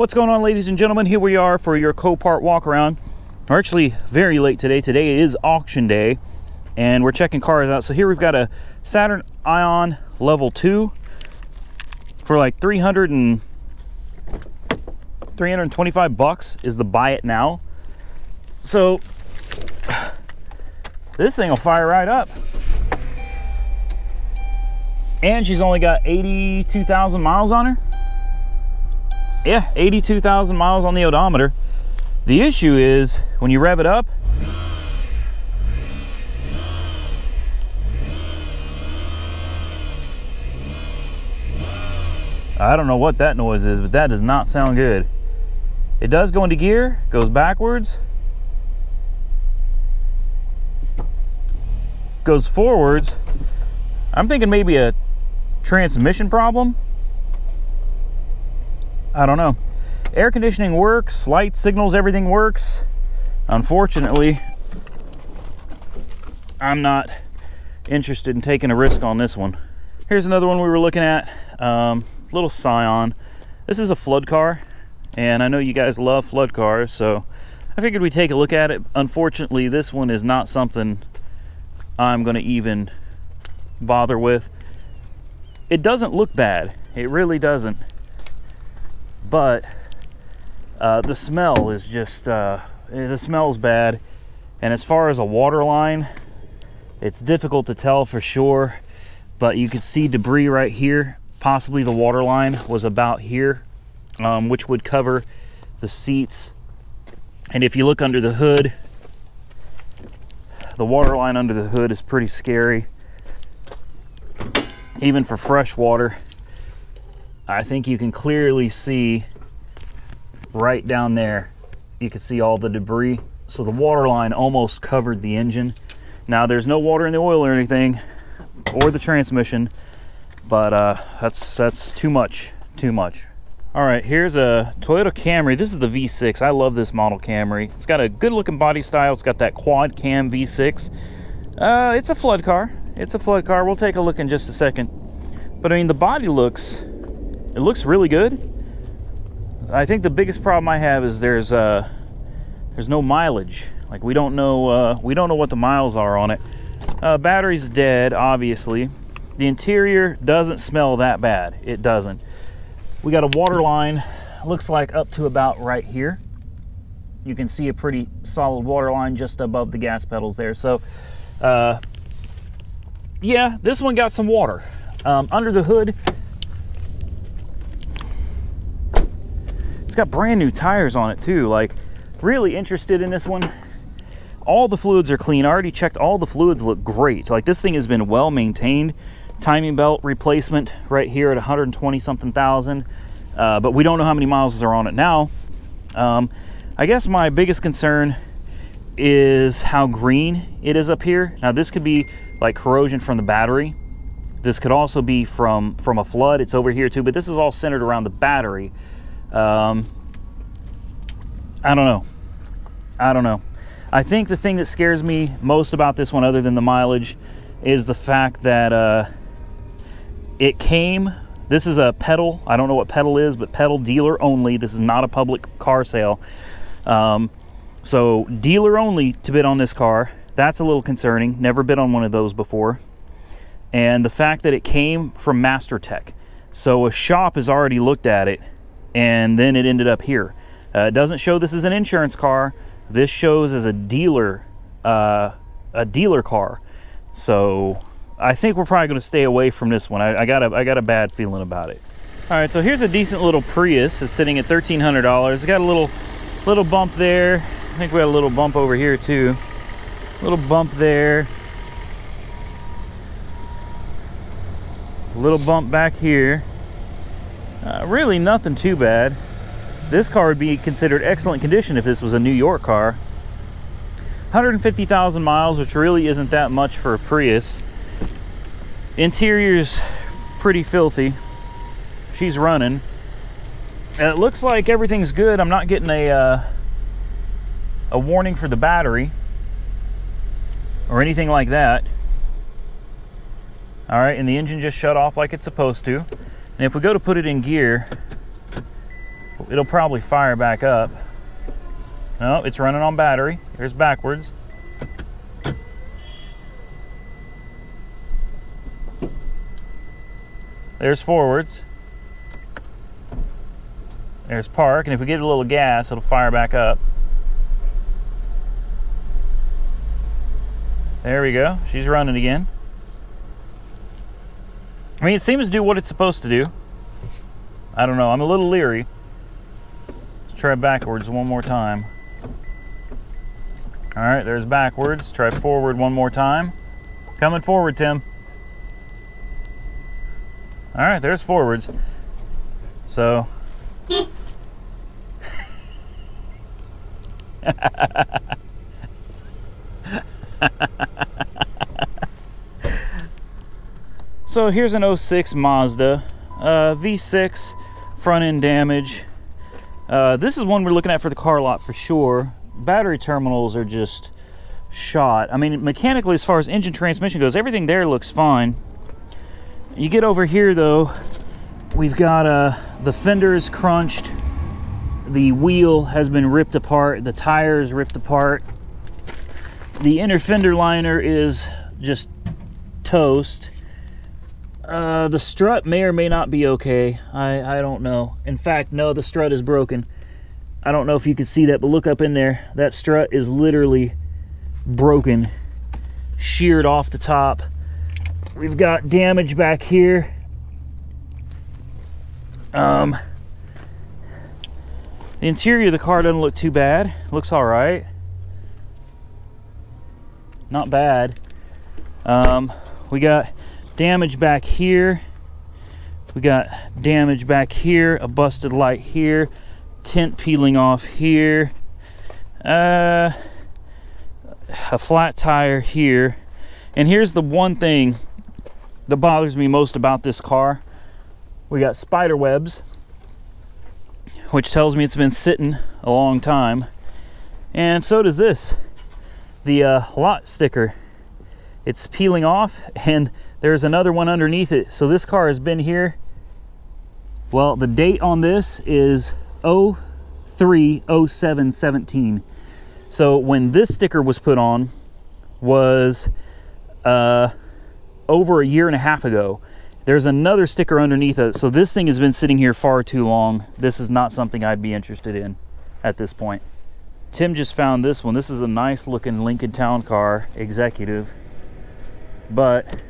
What's going on, ladies and gentlemen? Here we are for your Copart walk around. We're actually very late today. Today is auction day and we're checking cars out. So here we've got a Saturn Ion Level 2 for like 325 bucks is the buy it now. So this thing will fire right up. And she's only got 82,000 miles on her. Yeah, 82,000 miles on the odometer. The issue is when you rev it up, I don't know what that noise is, but that does not sound good. It does go into gear, goes backwards, goes forwards. I'm thinking maybe a transmission problem. I don't know. Air conditioning works, lights, signals, everything works. Unfortunately, I'm not interested in taking a risk on this one. Here's another one we were looking at, little Scion. This is a flood car, and I know you guys love flood cars, so I figured we'd take a look at it. Unfortunately, this one is not something I'm gonna even bother with. It doesn't look bad, it really doesn't. But the smell is just, the smell's bad. And as far as a water line, it's difficult to tell for sure, but you could see debris right here. Possibly the water line was about here, which would cover the seats. And if you look under the hood, the water line under the hood is pretty scary. Even for fresh water, I think you can clearly see right down there. You can see all the debris. So the water line almost covered the engine. Now there's no water in the oil or anything, or the transmission, but that's too much. All right, here's a Toyota Camry. This is the V6. I love this model Camry. It's got a good looking body style. It's got that quad cam V6. It's a flood car. It's a flood car. We'll take a look in just a second. But I mean, the body looks really good. I think the biggest problem I have is there's no mileage. Like we don't know what the miles are on it. Battery's dead, obviously. The interior doesn't smell that bad. It doesn't. We got a water line, looks like up to about right here. You can see a pretty solid water line just above the gas pedals there. So yeah, this one got some water. Under the hood, it's got brand new tires on it too. Like, really interested in this one. All the fluids are clean. I already checked, all the fluids look great. Like, this thing has been well maintained. Timing belt replacement right here at 120 something thousand, but we don't know how many miles are on it now. I guess my biggest concern is how green it is up here. Now this could be like corrosion from the battery. This could also be from a flood. It's over here too, but this is all centered around the battery. I don't know. I think the thing that scares me most about this one, other than the mileage, is the fact that this is a pedal. I don't know what pedal is, but pedal dealer only. This is not a public car sale. So dealer only to bid on this car. That's a little concerning. Never bid on one of those before. And the fact that it came from Master Tech. So a shop has already looked at it, and then it ended up here. It doesn't show this is an insurance car. This shows as a dealer car. So I think we're probably going to stay away from this one. I got a bad feeling about it. All right, so here's a decent little Prius. It's sitting at $1,300. It's got a little bump there. I think we got a little bump over here too. Little bump there. A little bump back here. Really nothing too bad. This car would be considered excellent condition if this was a New York car. 150,000 miles, which really isn't that much for a Prius. Interior's pretty filthy. She's running. It looks like everything's good. I'm not getting a warning for the battery or anything like that. All right, and the engine just shut off like it's supposed to. And if we go to put it in gear, it'll probably fire back up. No, it's running on battery. Here's backwards. There's forwards. There's park, and if we get a little gas, it'll fire back up. There we go. She's running again. I mean, it seems to do what it's supposed to do. I don't know. I'm a little leery. Let's try backwards one more time. All right, there's backwards. Try forward one more time. Coming forward, Tim. All right, there's forwards. So... So here's an 06 Mazda, V6, front end damage. This is one we're looking at for the car lot for sure. Battery terminals are just shot. I mean, mechanically, as far as engine transmission goes, everything there looks fine. You get over here though, we've got the fender is crunched, the wheel has been ripped apart, the tire is ripped apart, the inner fender liner is just toast. The strut may or may not be okay. I don't know. In fact, no, the strut is broken. I don't know if you can see that, but look up in there. That strut is literally broken, sheared off the top. We've got damage back here. The interior of the car doesn't look too bad. Looks all right. Not bad. We got damage back here. We got damage back here. A busted light here. Tint peeling off here. A flat tire here. And here's the one thing that bothers me most about this car. We got spider webs, which tells me it's been sitting a long time. And so does this. The lot sticker. It's peeling off, and there's another one underneath it. So this car has been here. Well, the date on this is 03/07/17. So when this sticker was put on was over a year and a half ago. There's another sticker underneath it. So this thing has been sitting here far too long. This is not something I'd be interested in at this point. Tim just found this one. This is a nice looking Lincoln Towncar Executive. But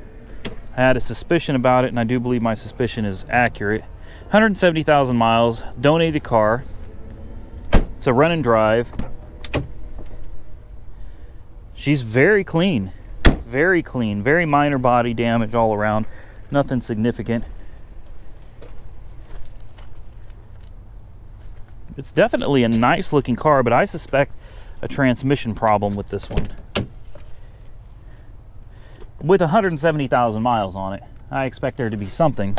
I had a suspicion about it, and I do believe my suspicion is accurate. 170,000 miles, donated car. It's a run and drive. She's very clean, very minor body damage all around, nothing significant. It's definitely a nice looking car, but I suspect a transmission problem with this one. With 170,000 miles on it, I expect there to be something.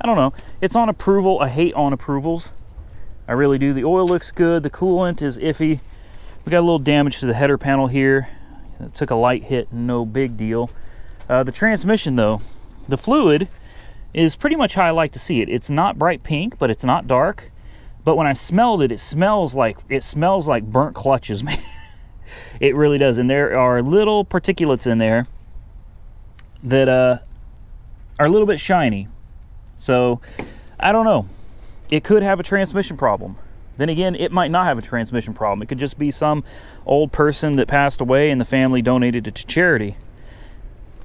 I don't know. It's on approval. I hate on approvals. I really do. The oil looks good. The coolant is iffy. We got a little damage to the header panel here. It took a light hit, no big deal. The transmission though, the fluid is pretty much how I like to see it. It's not bright pink, but it's not dark. But when I smelled it, it smells like burnt clutches, man. It really does. And there are little particulates in there that are a little bit shiny. So I don't know, it could have a transmission problem. Then again, it might not have a transmission problem. It could just be some old person that passed away and the family donated it to charity.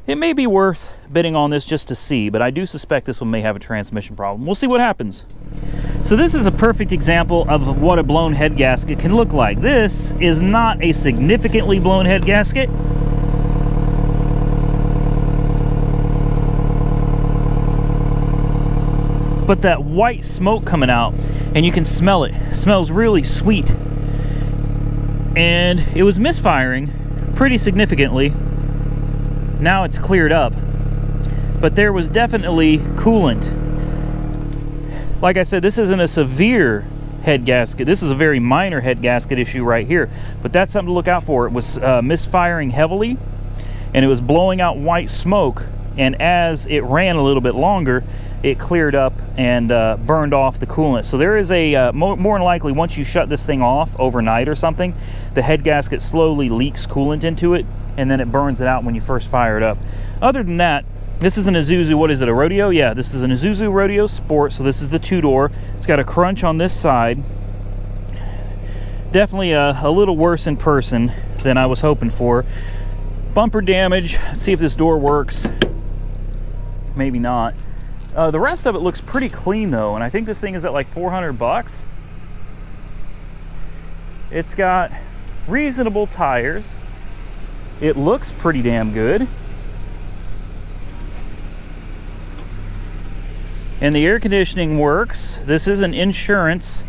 It may be worth bidding on this just to see, but I do suspect this one may have a transmission problem. We'll see what happens. So this is a perfect example of what a blown head gasket can look like. This is not a significantly blown head gasket. But that white smoke coming out, and you can smell it. It smells really sweet. And it was misfiring pretty significantly. Now it's cleared up. But there was definitely coolant. Like I said, this isn't a severe head gasket. This is a very minor head gasket issue right here. But that's something to look out for. It was misfiring heavily, and it was blowing out white smoke. And as it ran a little bit longer, it cleared up and burned off the coolant. So there is a, more than likely, once you shut this thing off overnight or something, the head gasket slowly leaks coolant into it, and then it burns it out when you first fire it up. Other than that, this is an Isuzu, what is it, a Rodeo? Yeah, this is an Isuzu Rodeo Sport, so this is the two-door. It's got a crunch on this side. Definitely a little worse in person than I was hoping for. Bumper damage. Let's see if this door works. Maybe not. The rest of it looks pretty clean though, and I think this thing is at like 400 bucks. It's got reasonable tires. It looks pretty damn good. And the air conditioning works. This is an insurance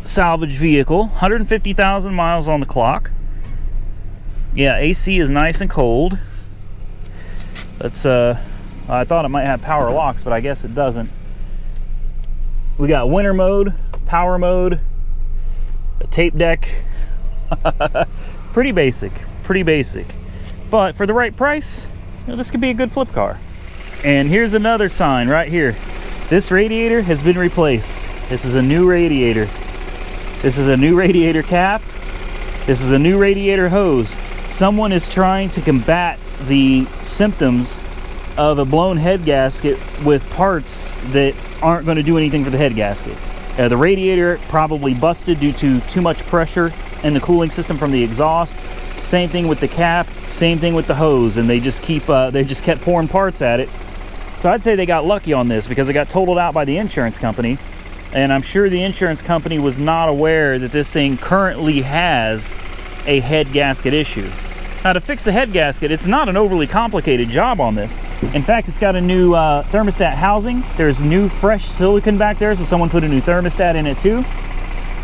salvage vehicle. 150,000 miles on the clock. Yeah, AC is nice and cold. Let's I thought it might have power locks, but I guess it doesn't. We got winter mode, power mode, a tape deck. Pretty basic, pretty basic. But for the right price, you know, this could be a good flip car. And here's another sign right here. This radiator has been replaced. This is a new radiator. This is a new radiator cap. This is a new radiator hose. Someone is trying to combat the symptoms of a blown head gasket with parts that aren't going to do anything for the head gasket. The radiator probably busted due to too much pressure in the cooling system from the exhaust. Same thing with the cap, same thing with the hose, and they just kept pouring parts at it. So I'd say they got lucky on this because it got totaled out by the insurance company, and I'm sure the insurance company was not aware that this thing currently has a head gasket issue. Now, to fix the head gasket, it's not an overly complicated job on this. In fact, it's got a new thermostat housing. There's new fresh silicone back there, so someone put a new thermostat in it too.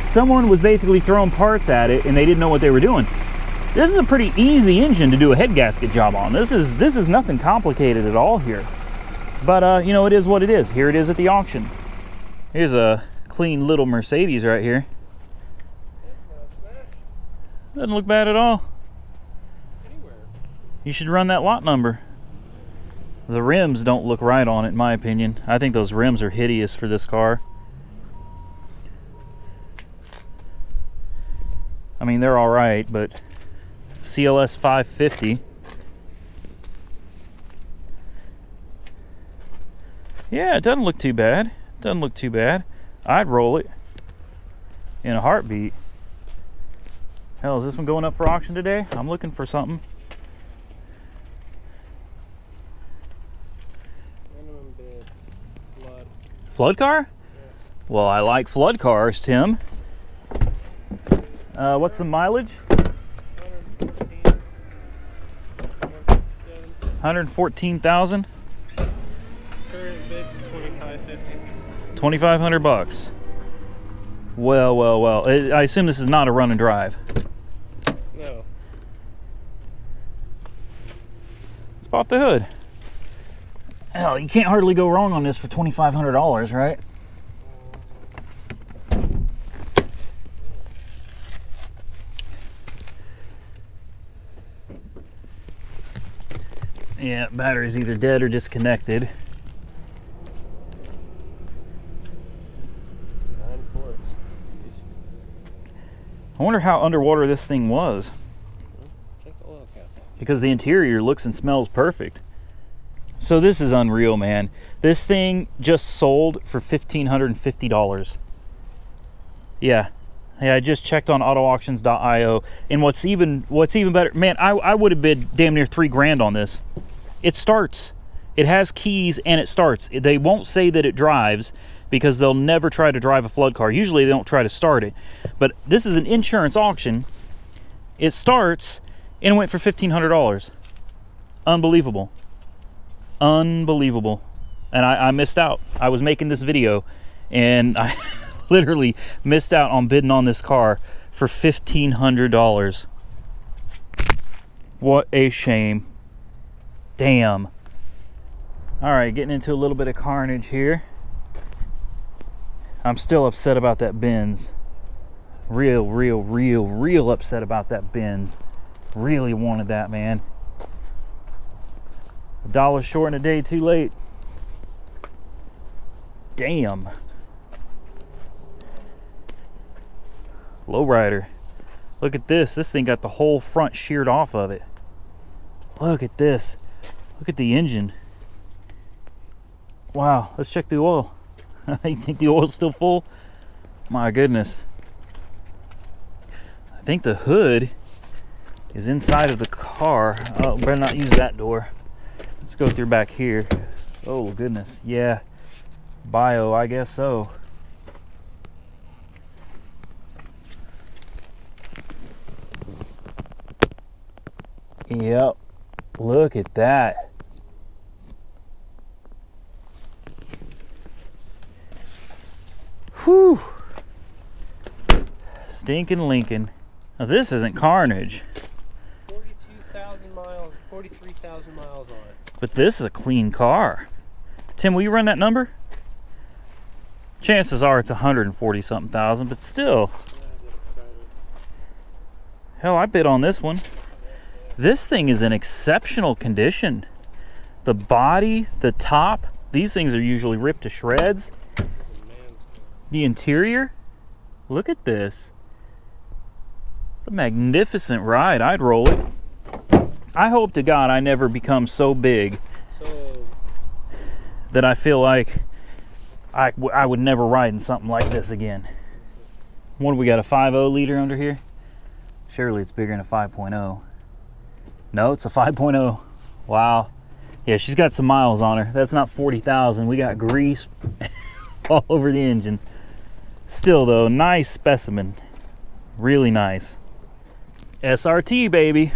Someone was basically throwing parts at it and they didn't know what they were doing. This is a pretty easy engine to do a head gasket job on. This is nothing complicated at all here. But you know, it is what it is. Here it is at the auction. Here's a clean little Mercedes right here. Doesn't look bad at all. You should run that lot number. The rims don't look right on it, in my opinion. I think those rims are hideous for this car. I mean, they're all right, but CLS 550. Yeah, it doesn't look too bad. Doesn't look too bad. I'd roll it in a heartbeat. Hell, is this one going up for auction today? I'm looking for something. Flood car? Yeah. Well, I like flood cars, Tim. What's the mileage? 114,000. Current bid's $2,550. 2,500 bucks. Well. I assume this is not a run and drive. No. Let's pop the hood. Hell, you can't hardly go wrong on this for $2,500, right? Yeah, battery's either dead or disconnected. 9 ports. I wonder how underwater this thing was. Take the oil cap off. Because the interior looks and smells perfect. So this is unreal, man. This thing just sold for $1,550. Yeah, I just checked on autoauctions.io, and what's even better, man, I would have bid damn near $3,000 on this. It starts. It has keys and it starts. They won't say that it drives because they'll never try to drive a flood car. Usually they don't try to start it. But this is an insurance auction. It starts and it went for $1,500. Unbelievable. Unbelievable. And I missed out. I was making this video and I literally missed out on bidding on this car for $1,500. What a shame. Damn. All right, getting into a little bit of carnage here. I'm still upset about that Benz. Real upset about that Benz. Really wanted that, man. $1 short and a day too late. damn. Lowrider. Look at this. This thing got the whole front sheared off of it. Look at this. Look at the engine. Wow. Let's check the oil. You think the oil's still full? My goodness. I think the hood is inside of the car. Oh, better not use that door. Let's go through back here. Oh goodness. Yeah. Bio, I guess so. Yep. Look at that. Whew. Stinking Lincoln. Now this isn't Carnage. 42,000 miles, 43,000 miles on it. But this is a clean car. Tim, will you run that number? Chances are it's 140 something thousand, but still. Hell, I bid on this one. This thing is in exceptional condition. The body, the top, these things are usually ripped to shreds. The interior, look at this. A magnificent ride. I'd roll it. I hope to God I never become so big that I feel like I would never ride in something like this again. What do we got, a 5.0 liter under here? Surely it's bigger than a 5.0. No, it's a 5.0. Wow. Yeah, she's got some miles on her. That's not 40,000. We got grease all over the engine. Still though, nice specimen. Really nice. SRT, baby.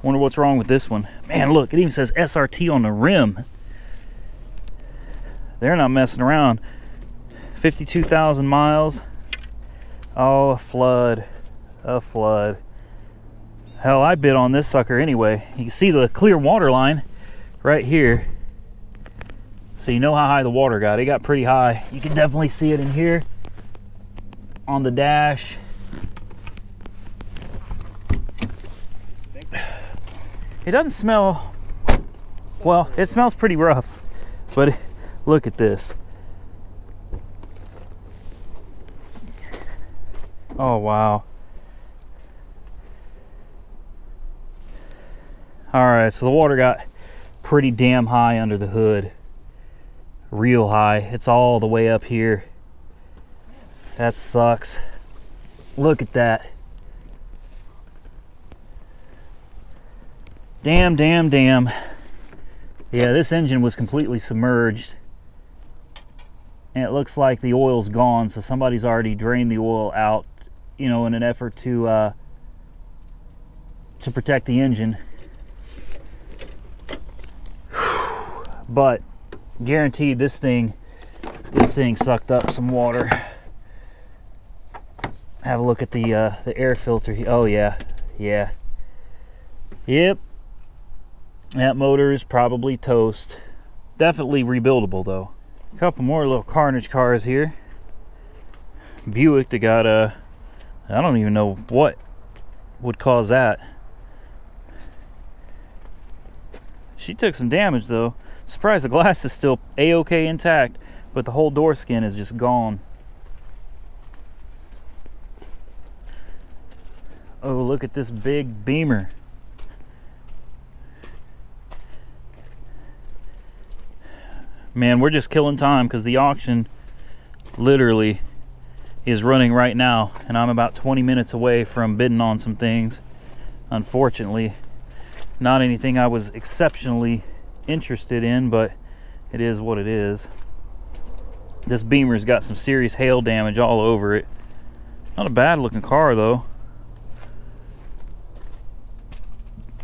Wonder what's wrong with this one. Man, look, it even says SRT on the rim. They're not messing around. 52,000 miles. Oh, a flood. A flood. Hell, I bid on this sucker anyway. You can see the clear water line right here. So you know how high the water got. It got pretty high. You can definitely see it in here on the dash. It doesn't smell, well, it smells pretty rough, but look at this. Oh, wow. All right, so the water got pretty damn high under the hood. Real high. It's all the way up here. That sucks. Look at that. Damn, damn, damn. Yeah, this engine was completely submerged. And it looks like the oil's gone, so somebody's already drained the oil out, you know, in an effort to protect the engine. But guaranteed this thing sucked up some water. Have a look at the air filter. Oh yeah, yeah, yep. That motor is probably toast. Definitely rebuildable though. A couple more little Carnage cars here. Buick, they got a, I don't even know what would cause that. She took some damage though. Surprised the glass is still a-okay intact, but the whole door skin is just gone. Oh, look at this big Beamer. Man, we're just killing time because the auction literally is running right now, and I'm about 20 minutes away from bidding on some things. Unfortunately, not anything I was exceptionally interested in, but it is what it is. This Beamer's got some serious hail damage all over it. Not a bad looking car though.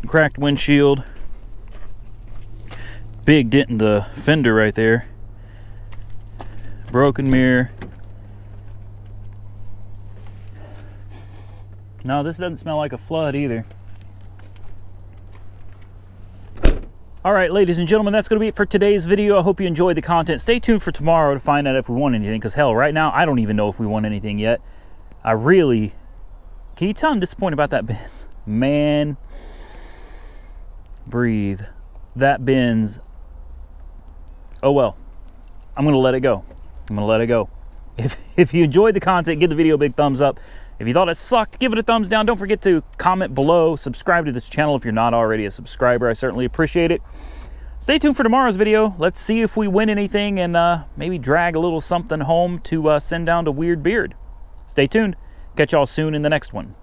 Cracked windshield. Big dent in the fender right there. Broken mirror. No, this doesn't smell like a flood either. All right, ladies and gentlemen, that's going to be it for today's video. I hope you enjoyed the content. Stay tuned for tomorrow to find out if we won anything, because hell, right now, I don't even know if we won anything yet. I really... Can you tell I'm disappointed about that Benz? Man, breathe. That Benz... Oh well. I'm gonna let it go. I'm gonna let it go. If you enjoyed the content, give the video a big thumbs up. If you thought it sucked, give it a thumbs down. Don't forget to comment below, subscribe to this channel if you're not already a subscriber. I certainly appreciate it. Stay tuned for tomorrow's video. Let's see if we win anything and maybe drag a little something home to send down to Weird Beard. Stay tuned. Catch y'all soon in the next one.